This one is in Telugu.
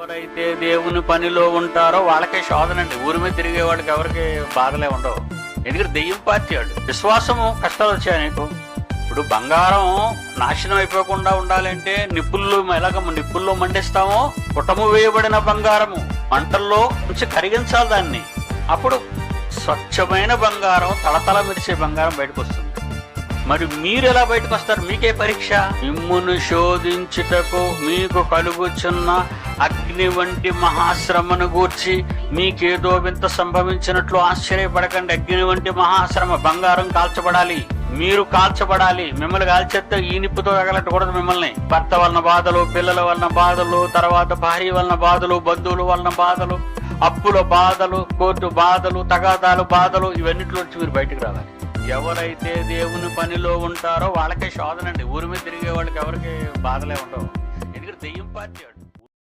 ఎవరైతే దేవుని పనిలో ఉంటారో వాళ్ళకే శోధనండి. ఊరి మీద తిరిగే వాళ్ళకి ఎవరికి బాధలే ఉండవు. ఎందుకంటే దెయ్యం పార్టీ వాడు. విశ్వాసము కష్టాలు వచ్చాయి నీకు. ఇప్పుడు బంగారం నాశనం అయిపోకుండా ఉండాలంటే నిప్పుల్లో మండిస్తామో పుటము వేయబడిన బంగారము మంటల్లో నుంచి కరిగించాలి దాన్ని. అప్పుడు స్వచ్ఛమైన బంగారం, తళతళ మెరిసే బంగారం బయటకు వస్తుంది. మరి మీరు ఎలా బయటకు వస్తారు? మీకే పరీక్ష. మిమ్మును శోధించుటకు మీకు కలుగుచున్న అగ్ని వంటి మహాశ్రమను గూర్చి మీకేదో వింత సంభవించినట్లు ఆశ్చర్యపడకండి. అగ్ని వంటి మహాశ్రమ. బంగారం కాల్చబడాలి, మీరు కాల్చబడాలి. మిమ్మల్ని కాల్చేస్తే ఈ నిప్పుతో తగలట్టకూడదు. మిమ్మల్ని భర్త వలన బాధలు, పిల్లల వలన బాధలు, తర్వాత భార్య వలన బాధలు, బంధువుల వలన బాధలు, అప్పుల బాధలు, కోర్టు బాధలు, తగాదాలు బాధలు, ఇవన్నిట్లో నుంచి మీరు బయటకు రావాలి. ఎవరైతే దేవుని పనిలో ఉంటారో వాళ్ళకే శోధనండి. ఊరి మీద తిరిగే వాళ్ళకి ఎవరికి బాధలే ఉండవు. ఎందుకంటే దెయ్యం పార్టీ